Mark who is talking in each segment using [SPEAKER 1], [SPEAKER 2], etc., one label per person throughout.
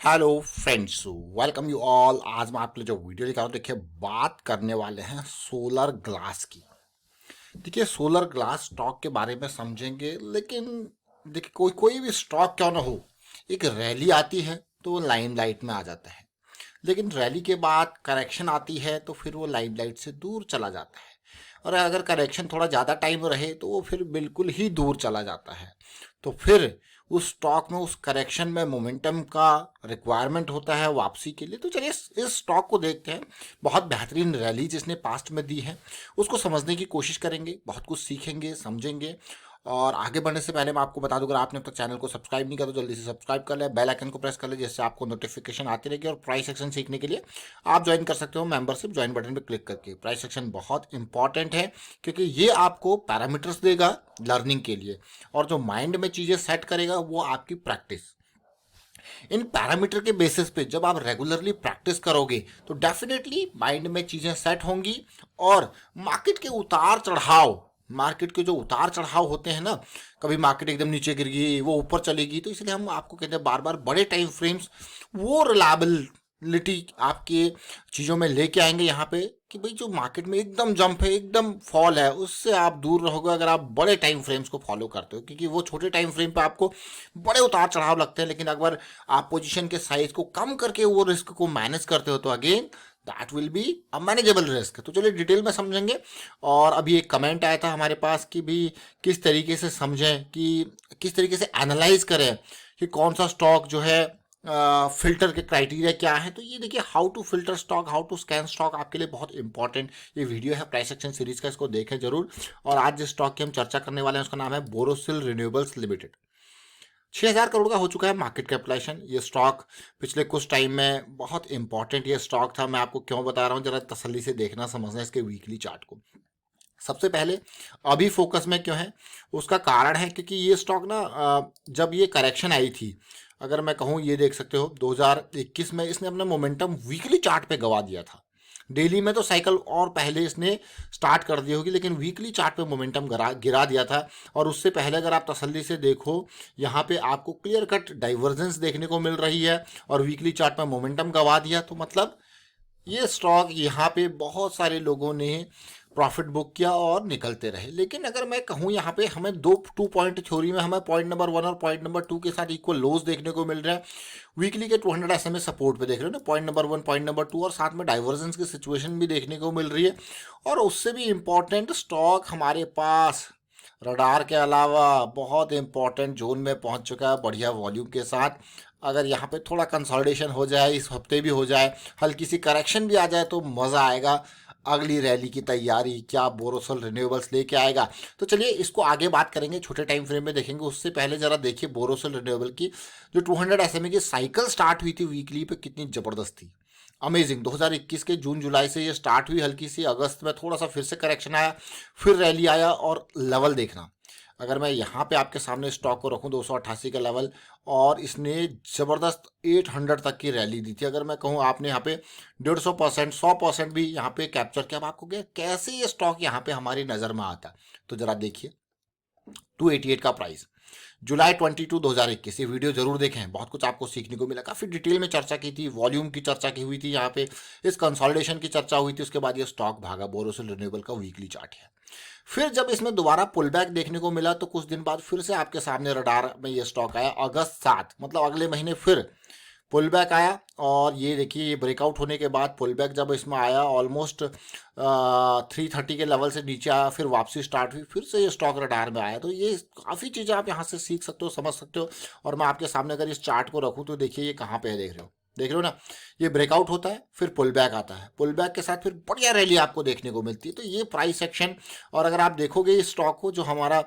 [SPEAKER 1] Hello friends, welcome you all. आज मैं आपके लिए जो वीडियो लेकर आया हूं, देखिए बात करने वाले हैं सोलर ग्लास की। देखिए सोलर ग्लास स्टॉक के बारे में समझेंगे, लेकिन देखिए कोई कोई भी स्टॉक क्यों ना हो, एक रैली आती है तो वो लाइमलाइट में आ जाता है, लेकिन रैली के बाद करेक्शन आती है तो फिर वो लाइमलाइट से दूर चला जाता है। और अगर करेक्शन थोड़ा ज़्यादा टाइम रहे तो वो फिर बिल्कुल ही दूर चला जाता है। तो फिर उस स्टॉक में, उस करेक्शन में मोमेंटम का रिक्वायरमेंट होता है वापसी के लिए। तो चलिए इस स्टॉक को देखते हैं। बहुत बेहतरीन रैली जिसने पास्ट में दी है उसको समझने की कोशिश करेंगे, बहुत कुछ सीखेंगे, समझेंगे। और आगे बढ़ने से पहले मैं आपको बता दूं, अगर आपने अब तक चैनल को सब्सक्राइब नहीं किया तो जल्दी से सब्सक्राइब कर ले, बेल आइकन को प्रेस कर ले, जिससे आपको नोटिफिकेशन आती रहेगी। और प्राइस सेक्शन सीखने के लिए आप ज्वाइन कर सकते हो मेंबरशिप ज्वाइन बटन पर क्लिक करके। प्राइस सेक्शन बहुत इंपॉर्टेंट है क्योंकि ये आपको पैरामीटर्स देगा लर्निंग के लिए, और जो माइंड में चीज़ें सेट करेगा वो आपकी प्रैक्टिस। इन पैरामीटर के बेसिस पे जब आप रेगुलरली प्रैक्टिस करोगे तो डेफिनेटली माइंड में चीज़ें सेट होंगी। और मार्केट के जो उतार चढ़ाव होते हैं ना, कभी मार्केट एकदम नीचे गिर गई, वो ऊपर चलेगी, तो इसलिए हम आपको कहते हैं बार बार बड़े टाइम फ्रेम्स वो रिलायबिलिटी आपके चीज़ों में लेके आएंगे यहाँ पे, कि भाई जो मार्केट में एकदम जंप है, एकदम फॉल है, उससे आप दूर रहोगे अगर आप बड़े टाइम फ्रेम्स को फॉलो करते हो। क्योंकि वो छोटे टाइम फ्रेम पे आपको बड़े उतार चढ़ाव लगते हैं, लेकिन अगर आप पोजीशन के साइज को कम करके वो रिस्क को मैनेज करते हो तो again that will be a manageable risk. तो चलिए डिटेल में समझेंगे। और अभी एक कमेंट आया था हमारे पास कि भी किस तरीके से समझें, कि किस तरीके से एनालाइज करें कि कौन सा स्टॉक जो है, फिल्टर के क्राइटेरिया क्या है। तो ये देखिए, how to filter stock, how to scan stock आपके लिए बहुत इंपॉर्टेंट ये वीडियो है प्राइस एक्शन सीरीज का, इसको देखें जरूर। और आज जिस स्टॉक की हम चर्चा करने वाले हैं उसका नाम है बोरोसिल रिन्यूएबल्स लिमिटेड। 6,000 करोड़ का हो चुका है मार्केट कैपिटलाइजेशन। ये स्टॉक पिछले कुछ टाइम में बहुत इंपॉर्टेंट ये स्टॉक था। मैं आपको क्यों बता रहा हूँ, जरा तसल्ली से देखना, समझना इसके वीकली चार्ट को। सबसे पहले अभी फोकस में क्यों है, उसका कारण है क्योंकि ये स्टॉक ना, जब ये करेक्शन आई थी, अगर मैं कहूँ, ये देख सकते हो 2021 में इसने अपना मोमेंटम वीकली चार्ट पे गवा दिया था। डेली में तो साइकिल और पहले इसने स्टार्ट कर दी होगी, लेकिन वीकली चार्ट पे मोमेंटम गिरा दिया था। और उससे पहले अगर आप तसल्ली से देखो, यहाँ पे आपको क्लियर कट डाइवर्जेंस देखने को मिल रही है और वीकली चार्ट पे मोमेंटम गवा दिया। तो मतलब ये स्टॉक यहाँ पे बहुत सारे लोगों ने प्रॉफिट बुक किया और निकलते रहे। लेकिन अगर मैं कहूँ, यहाँ पे हमें टू पॉइंट थ्योरी में हमें पॉइंट नंबर 1 और पॉइंट नंबर 2 के साथ इक्वल लोज देखने को मिल रहा है। वीकली के 200 SMA सपोर्ट पे देख रहे हो ना, पॉइंट नंबर 1, पॉइंट नंबर 2, और साथ में डाइवर्जेंस की सिचुएशन भी देखने को मिल रही है। और उससे भी इम्पोर्टेंट स्टॉक हमारे पास रडार के अलावा बहुत इंपॉर्टेंट जोन में पहुंच चुका है बढ़िया वॉल्यूम के साथ। अगर यहाँ पे थोड़ा कंसोलिडेशन हो जाए, इस हफ्ते भी हो जाए, हल्की सी करेक्शन भी आ जाए, तो मज़ा आएगा। अगली रैली की तैयारी क्या बोरोसिल रिन्यूएबल्स लेके आएगा। तो चलिए इसको आगे बात करेंगे, छोटे टाइम फ्रेम में देखेंगे। उससे पहले जरा देखिए बोरोसिल रिन्यूएबल की जो 200 SMA की साइकिल स्टार्ट हुई थी वीकली पे, कितनी ज़बरदस्त थी, अमेजिंग। 2021 के जून जुलाई से ये स्टार्ट हुई हल्की सी, अगस्त में थोड़ा सा फिर से करेक्शन आया, फिर रैली आया। और लेवल देखना, अगर मैं यहाँ पे आपके सामने स्टॉक को रखूँ 288 का लेवल, और इसने ज़बरदस्त 800 तक की रैली दी थी। अगर मैं कहूँ, आपने यहाँ पे 150%, 100% भी यहाँ पे कैप्चर किया। अब आपको क्या, कैसे ये स्टॉक यहाँ पे हमारी नज़र में आता है, तो जरा देखिए। 288 का प्राइस, जुलाई 22 2021, ये वीडियो जरूर देखें, बहुत कुछ आपको सीखने को मिला। काफ़ी डिटेल में चर्चा की थी, वॉल्यूम की चर्चा की हुई थी, यहाँ पे इस कंसोलिडेशन की चर्चा हुई थी। उसके बाद ये स्टॉक भागा। बोरोसिल रिन्यूएबल का वीकली चार्ट है। फिर जब इसमें दोबारा पुल बैक देखने को मिला तो कुछ दिन बाद फिर से आपके सामने रडार में ये स्टॉक आया, अगस्त 7, मतलब अगले महीने फिर पुल बैक आया। और ये देखिए, ये ब्रेकआउट होने के बाद पुल बैक जब इसमें आया, ऑलमोस्ट 330 के लेवल से नीचे आया, फिर वापसी स्टार्ट हुई, फिर से ये स्टॉक रडार में आया। तो ये काफ़ी चीज़ें आप यहाँ से सीख सकते हो, समझ सकते हो। और मैं आपके सामने अगर इस चार्ट को रखूँ तो देखिए ये कहाँ पे है, देख रहे हो ना, ये ब्रेकआउट होता है, फिर पुल बैक आता है, पुल बैक के साथ फिर बढ़िया रैली आपको देखने को मिलती है। तो ये प्राइस एक्शन। और अगर आप देखोगे इस स्टॉक को, जो हमारा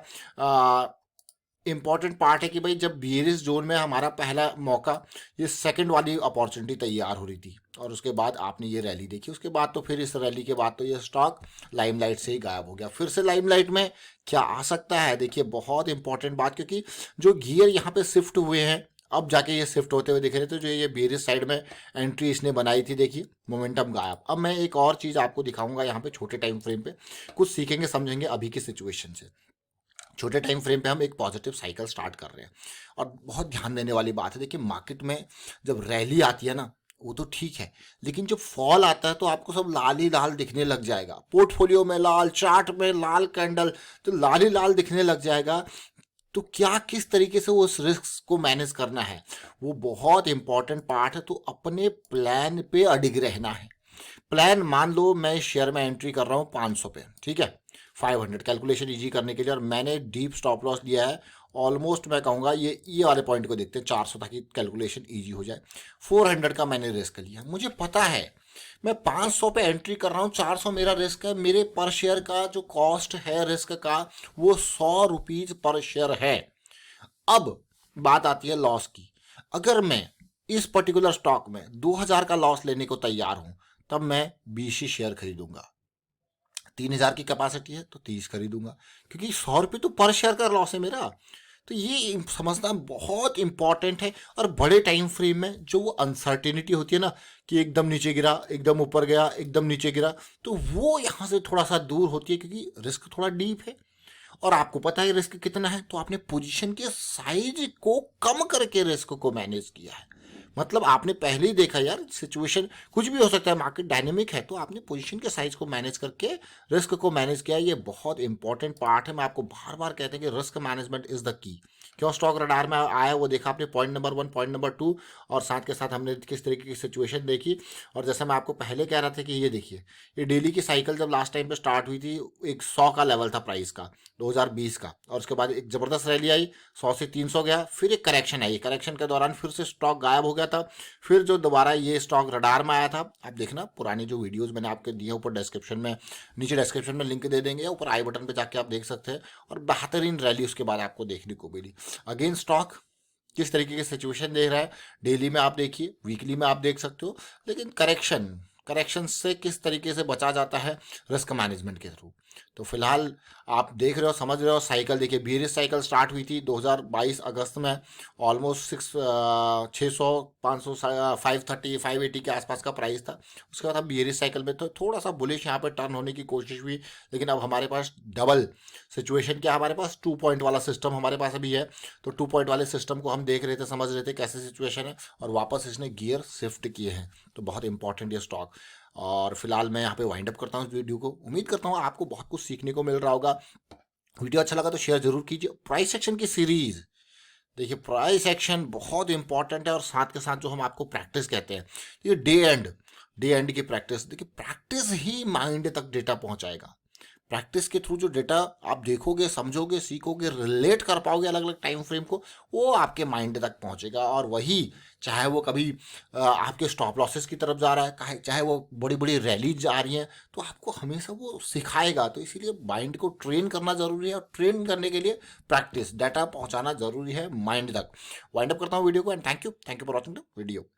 [SPEAKER 1] इंपॉर्टेंट पार्ट है कि भाई जब बियरिश जोन में हमारा पहला मौका, ये सेकंड वाली अपॉर्चुनिटी तैयार हो रही थी, और उसके बाद आपने ये रैली देखी। उसके बाद तो फिर इस रैली के बाद तो ये स्टॉक लाइमलाइट से ही गायब हो गया। फिर से लाइमलाइट में क्या आ सकता है, देखिए बहुत इंपॉर्टेंट बात, क्योंकि जो गियर यहाँ पे शिफ्ट हुए हैं, अब जाके ये शिफ्ट होते हुए दिख रहे थे। जो ये बियरिश साइड में एंट्री इसने बनाई थी, देखिए मोमेंटम गायब। अब मैं एक और चीज़ आपको दिखाऊंगा यहाँ पे छोटे टाइम फ्रेम पे, कुछ सीखेंगे समझेंगे अभी की सिचुएशन से। छोटे टाइम फ्रेम पे हम एक पॉजिटिव साइकिल स्टार्ट कर रहे हैं। और बहुत ध्यान देने वाली बात है, देखिए मार्केट में जब रैली आती है ना वो तो ठीक है, लेकिन जब फॉल आता है तो आपको सब लाल ही लाल दिखने लग जाएगा, पोर्टफोलियो में लाल, चार्ट में लाल कैंडल, तो लाल ही लाल दिखने लग जाएगा। तो क्या किस तरीके से वो उस रिस्क को मैनेज करना है, वो बहुत इंपॉर्टेंट पार्ट है। तो अपने प्लान पे अडिग रहना है। प्लान, मान लो मैं इस शेयर में एंट्री कर रहा हूँ 500 पे, ठीक है, 500 कैलकुलेशन इजी करने के लिए, और मैंने डीप स्टॉप लॉस लिया है ऑलमोस्ट, मैं कहूँगा ये वाले पॉइंट को देखते हैं 400, ताकि कैलकुलेशन इजी हो जाए। 400 का मैंने रिस्क लिया, मुझे पता है मैं 500 पे एंट्री कर रहा हूँ, 400 मेरा रिस्क है, मेरे पर शेयर का जो कॉस्ट है रिस्क का वो 100 रुपीज पर शेयर है। अब बात आती है लॉस की। अगर मैं इस पर्टिकुलर स्टॉक में 2000 का लॉस लेने को तैयार हूं, तब मैं 20 ही शेयर खरीदूंगा। 3000 की कैपेसिटी है तो 30 खरीदूंगा, क्योंकि 100 रुपये तो पर शेयर का लॉस है मेरा। तो ये समझना बहुत इंपॉर्टेंट है। और बड़े टाइम फ्रेम में जो वो अनसर्टेनिटी होती है ना, कि एकदम नीचे गिरा, एकदम ऊपर गया, एकदम नीचे गिरा, तो वो यहाँ से थोड़ा सा दूर होती है, क्योंकि रिस्क थोड़ा डीप है और आपको पता है रिस्क कितना है। तो आपने पोजीशन के साइज को कम करके रिस्क को मैनेज किया है। मतलब आपने पहले ही देखा यार, सिचुएशन कुछ भी हो सकता है, मार्केट डायनेमिक है, तो आपने पोजीशन के साइज को मैनेज करके रिस्क को मैनेज किया। ये बहुत इंपॉर्टेंट पार्ट है। मैं आपको बार बार कहते हैं कि risk management is the key. क्यों स्टॉक रडार में आया वो देखा आपने, पॉइंट नंबर 1, पॉइंट नंबर 2, और साथ के साथ हमने किस तरीके की सिचुएशन देखी। और जैसे मैं आपको पहले कह रहा था कि ये देखिए, ये डेली की साइकिल जब लास्ट टाइम पे स्टार्ट हुई थी, एक 100 का लेवल था प्राइस का 2020 का, और उसके बाद एक जबरदस्त रैली आई, 100 से 300 गया, फिर एक करेक्शन आई, करेक्शन के दौरान फिर से स्टॉक गायब हो गया था। फिर जो दोबारा ये स्टॉक रडार में आया था, आप देखना पुरानी जो वीडियोस मैंने आपके दिए ऊपर डिस्क्रिप्शन में, नीचे डिस्क्रिप्शन में लिंक दे देंगे, या ऊपर आई बटन पे जाके आप देख सकते हैं। और बेहतरीन रैली उसके बाद आपको देखने को मिली। अगेन स्टॉक किस तरीके की सिचुएशन देख रहा है, डेली में आप देखिए, वीकली में आप देख सकते हो, लेकिन करेक्शन से किस तरीके से बचा जाता है रिस्क मैनेजमेंट के थ्रू। तो फिलहाल आप देख रहे हो, समझ रहे हो साइकिल। देखिए बीरिश साइकिल स्टार्ट हुई थी 2022 अगस्त में, ऑलमोस्ट 600 500 530 580 के आसपास का प्राइस था। उसके बाद हम बीरिश साइकिल में तो थोड़ा सा बुलिश यहाँ पे टर्न होने की कोशिश हुई, लेकिन अब हमारे पास डबल सिचुएशन क्या, हमारे पास 2 पॉइंट वाला सिस्टम हमारे पास अभी है। तो 2 पॉइंट वाले सिस्टम को हम देख रहे थे, समझ रहे थे कैसे सिचुएशन है, और वापस इसने गियर शिफ्ट किए हैं। तो बहुत इंपॉर्टेंट ये स्टॉक। और फिलहाल मैं यहाँ पे वाइंड अप करता हूँ इस वीडियो को। उम्मीद करता हूँ आपको बहुत कुछ सीखने को मिल रहा होगा। वीडियो अच्छा लगा तो शेयर जरूर कीजिए। प्राइस एक्शन की सीरीज देखिए, प्राइस एक्शन बहुत इंपॉर्टेंट है, और साथ के साथ जो हम आपको प्रैक्टिस कहते हैं, ये डे एंड की प्रैक्टिस। देखिए प्रैक्टिस ही माइंड तक डेटा पहुंचाएगा। प्रैक्टिस के थ्रू जो डेटा आप देखोगे, समझोगे, सीखोगे, रिलेट कर पाओगे अलग अलग टाइम फ्रेम को, वो आपके माइंड तक पहुंचेगा। और वही, चाहे वो कभी आपके स्टॉप लॉसेस की तरफ जा रहा है, चाहे वो बड़ी बड़ी रैलीज जा रही हैं, तो आपको हमेशा वो सिखाएगा। तो इसीलिए माइंड को ट्रेन करना जरूरी है, और ट्रेन करने के लिए प्रैक्टिस, डाटा पहुंचाना जरूरी है माइंड तक। वाइंड अप करता हूँ वीडियो को, and thank you for watching the video.